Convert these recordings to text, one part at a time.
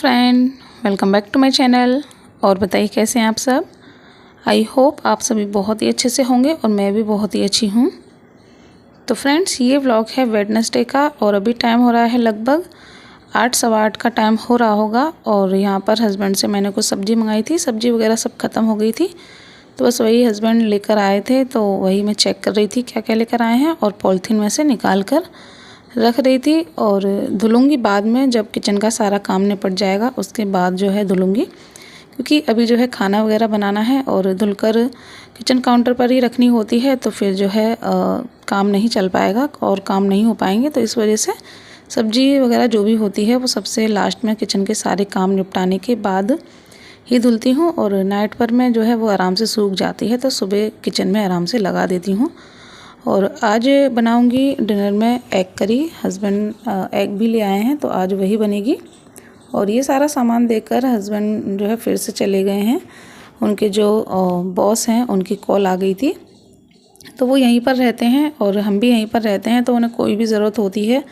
Friend, welcome back to my channel. और बताइए कैसे हैं आप सब। आई होप आप सभी बहुत ही अच्छे से होंगे और मैं भी बहुत ही अच्छी हूँ। तो फ्रेंड्स, ये व्लॉग है वेडनेसडे का और अभी टाइम हो रहा है लगभग 8 सवा 8 का टाइम हो रहा होगा। और यहाँ पर हस्बैंड से मैंने कुछ सब्ज़ी मंगाई थी, सब्ज़ी वगैरह सब ख़त्म हो गई थी, तो बस वही हस्बैंड लेकर आए थे, तो वही मैं चेक कर रही थी क्या क्या लेकर आए हैं और पॉलीथीन में से निकाल कर रख रही थी। और धुलूँगी बाद में, जब किचन का सारा काम निपट जाएगा उसके बाद जो है धुलूँगी, क्योंकि अभी जो है खाना वगैरह बनाना है और धुलकर किचन काउंटर पर ही रखनी होती है, तो फिर जो है काम नहीं चल पाएगा और काम नहीं हो पाएंगे। तो इस वजह से सब्ज़ी वगैरह जो भी होती है वो सबसे लास्ट में किचन के सारे काम निपटाने के बाद ही धुलती हूँ। और नाइट पर में जो है वो आराम से सूख जाती है, तो सुबह किचन में आराम से लगा देती हूँ। और आज बनाऊंगी डिनर में एग करी। हस्बैंड एग भी ले आए हैं, तो आज वही बनेगी। और ये सारा सामान देकर हस्बैंड जो है फिर से चले गए हैं। उनके जो बॉस हैं उनकी कॉल आ गई थी, तो वो यहीं पर रहते हैं और हम भी यहीं पर रहते हैं, तो उन्हें कोई भी ज़रूरत होती है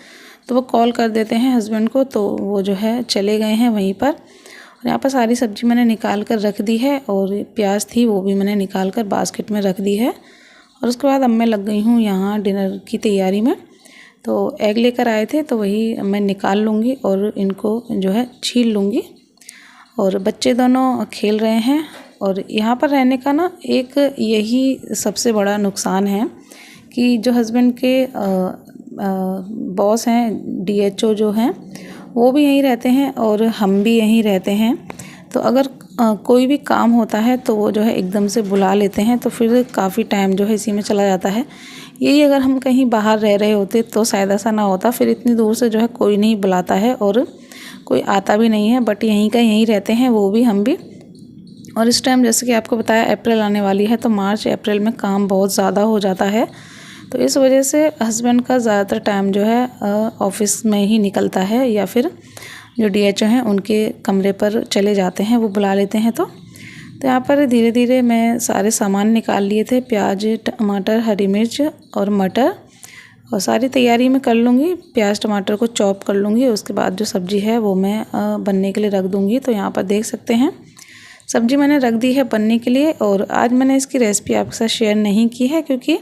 तो वो कॉल कर देते हैं हस्बैंड को, तो वो जो है चले गए हैं वहीं पर। और यहाँ पर सारी सब्ज़ी मैंने निकाल कर रख दी है और प्याज थी वो भी मैंने निकाल कर बास्केट में रख दी है। और उसके बाद अब मैं लग गई हूँ यहाँ डिनर की तैयारी में। तो एग लेकर आए थे, तो वही मैं निकाल लूँगी और इनको जो है छील लूँगी। और बच्चे दोनों खेल रहे हैं। और यहाँ पर रहने का ना एक यही सबसे बड़ा नुकसान है कि जो हस्बैंड के बॉस हैं, डीएचओ जो हैं, वो भी यहीं रहते हैं और हम भी यहीं रहते हैं। तो अगर कोई भी काम होता है तो वो जो है एकदम से बुला लेते हैं, तो फिर काफ़ी टाइम जो है इसी में चला जाता है। यही अगर हम कहीं बाहर रह रहे होते तो शायद ऐसा ना होता, फिर इतनी दूर से जो है कोई नहीं बुलाता है और कोई आता भी नहीं है। बट यहीं का यहीं रहते हैं वो भी, हम भी। और इस टाइम जैसे कि आपको बताया अप्रैल आने वाली है, तो मार्च अप्रैल में काम बहुत ज़्यादा हो जाता है, तो इस वजह से हस्बैंड का ज़्यादातर टाइम जो है ऑफिस में ही निकलता है, या फिर जो डीएचओ हैं उनके कमरे पर चले जाते हैं, वो बुला लेते हैं। तो यहाँ पर धीरे धीरे मैं सारे सामान निकाल लिए थे, प्याज, टमाटर, हरी मिर्च और मटर, और सारी तैयारी मैं कर लूँगी। प्याज टमाटर को चॉप कर लूँगी, उसके बाद जो सब्ज़ी है वो मैं बनने के लिए रख दूँगी। तो यहाँ पर देख सकते हैं सब्ज़ी मैंने रख दी है बनने के लिए। और आज मैंने इसकी रेसिपी आपके साथ शेयर नहीं की है, क्योंकि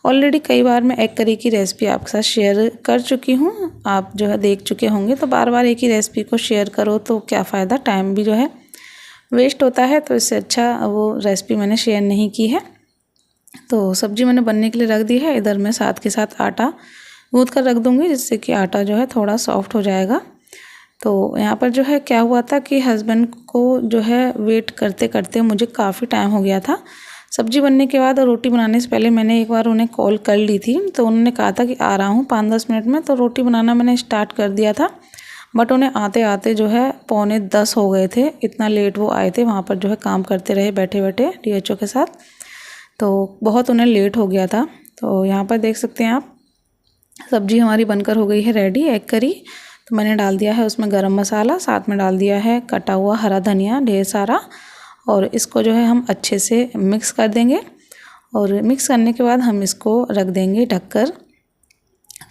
ऑलरेडी कई बार मैं एग करी की रेसिपी आपके साथ शेयर कर चुकी हूँ, आप जो है देख चुके होंगे। तो बार बार एक ही रेसिपी को शेयर करो तो क्या फ़ायदा, टाइम भी जो है वेस्ट होता है। तो इससे अच्छा वो रेसिपी मैंने शेयर नहीं की है। तो सब्ज़ी मैंने बनने के लिए रख दी है। इधर मैं साथ के साथ आटा गूँथ कर रख दूँगी, जिससे कि आटा जो है थोड़ा सॉफ्ट हो जाएगा। तो यहाँ पर जो है क्या हुआ था कि हस्बैंड को जो है वेट करते करते मुझे काफ़ी टाइम हो गया था। सब्ज़ी बनने के बाद और रोटी बनाने से पहले मैंने एक बार उन्हें कॉल कर ली थी, तो उन्होंने कहा था कि आ रहा हूँ 5-10 मिनट में। तो रोटी बनाना मैंने स्टार्ट कर दिया था, बट उन्हें आते आते जो है 9:45 हो गए थे। इतना लेट वो आए थे, वहाँ पर जो है काम करते रहे बैठे बैठे डीएचओ के साथ, तो बहुत उन्हें लेट हो गया था। तो यहाँ पर देख सकते हैं आप, सब्ज़ी हमारी बनकर हो गई है रेडी, एग करी। तो मैंने डाल दिया है उसमें गरम मसाला, साथ में डाल दिया है कटा हुआ हरा धनिया ढेर सारा, और इसको जो है हम अच्छे से मिक्स कर देंगे। और मिक्स करने के बाद हम इसको रख देंगे ढककर।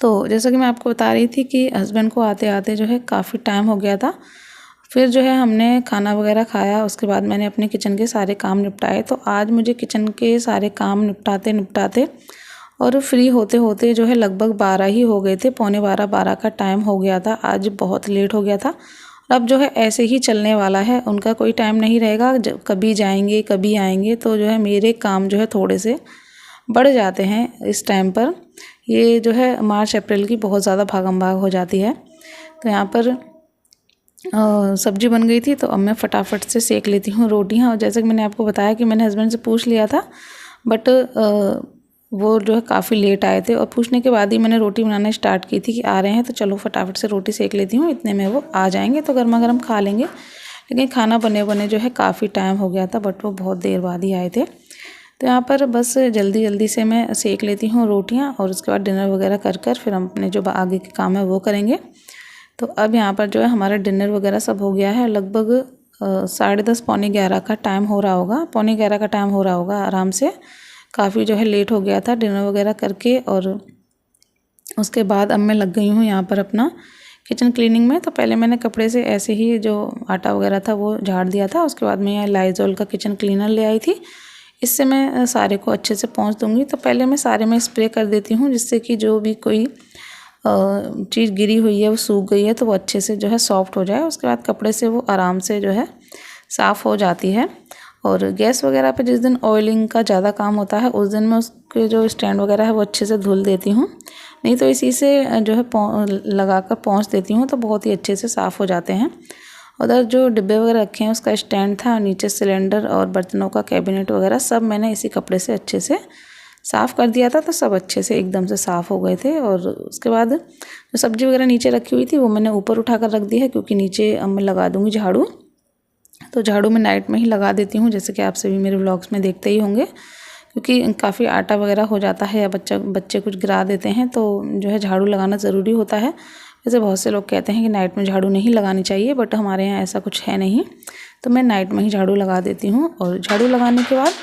तो जैसा कि मैं आपको बता रही थी कि हस्बैंड को आते आते जो है काफ़ी टाइम हो गया था। फिर जो है हमने खाना वगैरह खाया, उसके बाद मैंने अपने किचन के सारे काम निपटाए। तो आज मुझे किचन के सारे काम निपटाते निपटाते और फ्री होते होते जो है लगभग 12 ही हो गए थे, 11:45 का टाइम हो गया था। आज बहुत लेट हो गया था। अब जो है ऐसे ही चलने वाला है, उनका कोई टाइम नहीं रहेगा, कभी जाएंगे कभी आएंगे। तो जो है मेरे काम जो है थोड़े से बढ़ जाते हैं इस टाइम पर। ये जो है मार्च अप्रैल की बहुत ज़्यादा भागम भाग हो जाती है। तो यहाँ पर सब्ज़ी बन गई थी, तो अब मैं फटाफट से सेक लेती हूँ रोटियाँ। और जैसे कि मैंने आपको बताया कि मैंने हस्बैंड से पूछ लिया था, बट वो जो है काफ़ी लेट आए थे, और पूछने के बाद ही मैंने रोटी बनाना स्टार्ट की थी कि आ रहे हैं तो चलो फटाफट से रोटी सेक लेती हूँ, इतने में वो आ जाएंगे तो गर्मा गर्म खा लेंगे। लेकिन खाना बने बने जो है काफ़ी टाइम हो गया था, बट वो बहुत देर बाद ही आए थे। तो यहाँ पर बस जल्दी जल्दी से मैं सेक लेती हूँ रोटियाँ, और उसके बाद डिनर वगैरह कर फिर हम अपने जो आगे के काम है वो करेंगे। तो अब यहाँ पर जो है हमारा डिनर वगैरह सब हो गया है। लगभग 10:30 पौने 11 का टाइम हो रहा होगा, पौने 11 का टाइम हो रहा होगा आराम से। काफ़ी जो है लेट हो गया था डिनर वगैरह करके। और उसके बाद अब मैं लग गई हूँ यहाँ पर अपना किचन क्लीनिंग में। तो पहले मैंने कपड़े से ऐसे ही जो आटा वगैरह था वो झाड़ दिया था। उसके बाद मैं यहाँ लाइजॉल का किचन क्लीनर ले आई थी। इससे मैं सारे को अच्छे से पोंछ दूँगी। तो पहले मैं सारे में स्प्रे कर देती हूँ, जिससे कि जो भी कोई चीज़ गिरी हुई है वो सूख गई है तो वो अच्छे से जो है सॉफ्ट हो जाए। उसके बाद कपड़े से वो आराम से जो है साफ़ हो जाती है। और गैस वगैरह पे जिस दिन ऑयलिंग का ज़्यादा काम होता है उस दिन मैं उसके जो स्टैंड वगैरह है वो अच्छे से धुल देती हूँ, नहीं तो इसी से जो है लगा कर पोंछ देती हूँ तो बहुत ही अच्छे से साफ़ हो जाते हैं। उधर जो डिब्बे वगैरह रखे हैं उसका स्टैंड था, नीचे सिलेंडर और बर्तनों का कैबिनेट वगैरह सब मैंने इसी कपड़े से अच्छे से साफ़ कर दिया था। तो सब अच्छे से एकदम से साफ़ हो गए थे। और उसके बाद जो सब्ज़ी वगैरह नीचे रखी हुई थी वो मैंने ऊपर उठा कर रख दी है, क्योंकि नीचे अब मैं लगा दूँगी झाड़ू। तो झाड़ू मैं नाइट में ही लगा देती हूँ, जैसे कि आप सभी मेरे व्लॉग्स में देखते ही होंगे, क्योंकि काफ़ी आटा वगैरह हो जाता है या बच्चे कुछ गिरा देते हैं तो जो है झाड़ू लगाना ज़रूरी होता है। वैसे बहुत से लोग कहते हैं कि नाइट में झाड़ू नहीं लगानी चाहिए, बट हमारे यहाँ ऐसा कुछ है नहीं, तो मैं नाइट में ही झाड़ू लगा देती हूँ। और झाड़ू लगाने के बाद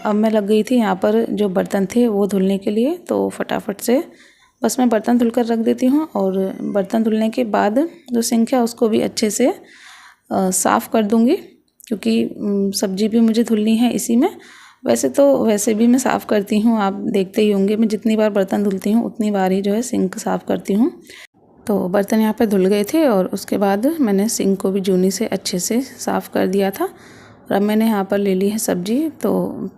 अब मैं लग गई थी यहाँ पर जो बर्तन थे वो धुलने के लिए। तो फटाफट से बस मैं बर्तन धुल कर रख देती हूँ। और बर्तन धुलने के बाद जो सिंक है उसको भी अच्छे से साफ़ कर दूँगी, क्योंकि सब्ज़ी भी मुझे धुलनी है इसी में। वैसे भी मैं साफ़ करती हूँ, आप देखते ही होंगे मैं जितनी बार बर्तन धुलती हूँ उतनी बार ही जो है सिंक साफ़ करती हूँ। तो बर्तन यहाँ पे धुल गए थे और उसके बाद मैंने सिंक को भी जूनी से अच्छे से साफ़ कर दिया था। और अब मैंने यहाँ पर ले ली है सब्ज़ी। तो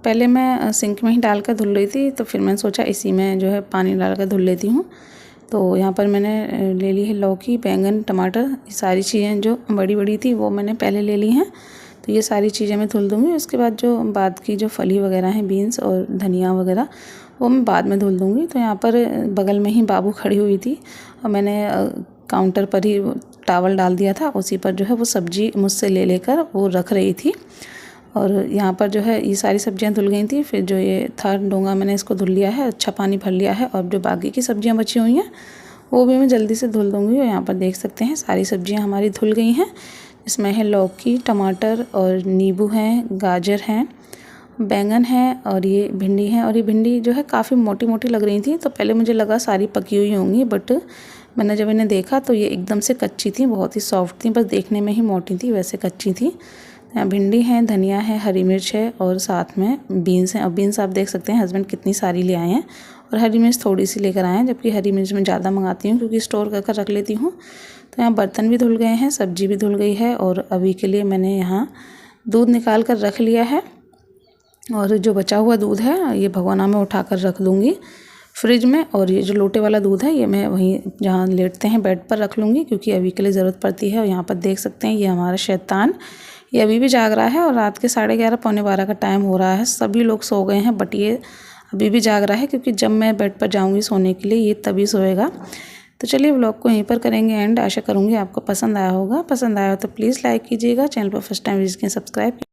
पहले मैं सिंक में ही डाल कर धुल रही थी, तो फिर मैंने सोचा इसी में जो है पानी डाल कर धुल लेती हूँ। तो यहाँ पर मैंने ले ली है लौकी, बैंगन, टमाटर, ये सारी चीज़ें जो बड़ी बड़ी थी वो मैंने पहले ले ली हैं। तो ये सारी चीज़ें मैं धुल दूँगी। उसके बाद जो बाद की जो फली वगैरह हैं, बीन्स और धनिया वगैरह, वो मैं बाद में धुल दूँगी। तो यहाँ पर बगल में ही बाबू खड़ी हुई थी और मैंने काउंटर पर ही टावल डाल दिया था, उसी पर जो है वो सब्ज़ी मुझसे ले लेकर वो रख रही थी। और यहाँ पर जो है ये सारी सब्जियाँ धुल गई थी। फिर जो ये था डोंगा मैंने इसको धुल लिया है, अच्छा पानी भर लिया है। और जो बाकी की सब्जियाँ बची हुई हैं वो भी मैं जल्दी से धुल दूँगी। और यहाँ पर देख सकते हैं सारी सब्जियाँ हमारी धुल गई हैं। इसमें है लौकी, टमाटर और नींबू हैं, गाजर हैं, बैंगन है और ये भिंडी है। और ये भिंडी जो है काफ़ी मोटी मोटी लग रही थी, तो पहले मुझे लगा सारी पकी हुई होंगी, बट मैंने जब इन्हें देखा तो ये एकदम से कच्ची थी, बहुत ही सॉफ्ट थी, बस देखने में ही मोटी थी, वैसे कच्ची थी। यहाँ भिंडी है, धनिया है, हरी मिर्च है और साथ में बीन्स हैं। अब बीन्स आप देख सकते हैं हस्बैंड कितनी सारी ले आए हैं, और हरी मिर्च थोड़ी सी लेकर आए हैं, जबकि हरी मिर्च मैं ज़्यादा मंगाती हूँ क्योंकि स्टोर कर रख लेती हूँ। तो यहाँ बर्तन भी धुल गए हैं, सब्जी भी धुल गई है। और अभी के लिए मैंने यहाँ दूध निकाल कर रख लिया है, और जो बचा हुआ दूध है ये भगोना में उठा कर रख लूँगी फ्रिज में। और ये जो लोटे वाला दूध है ये मैं वहीं जहाँ लेटते हैं बेड पर रख लूँगी, क्योंकि अभी के लिए ज़रूरत पड़ती है। और यहाँ पर देख सकते हैं ये हमारा शैतान, ये अभी भी जाग रहा है और रात के 11:30 पौने 12 का टाइम हो रहा है। सभी लोग सो गए हैं, बट ये अभी भी जाग रहा है, क्योंकि जब मैं बेड पर जाऊँगी सोने के लिए ये तभी सोएगा। तो चलिए व्लॉग को यहीं पर करेंगे एंड। आशा करूँगी आपको पसंद आया होगा। पसंद आया हो तो प्लीज़ लाइक कीजिएगा, चैनल पर फर्स्ट टाइम विजिट करें सब्सक्राइब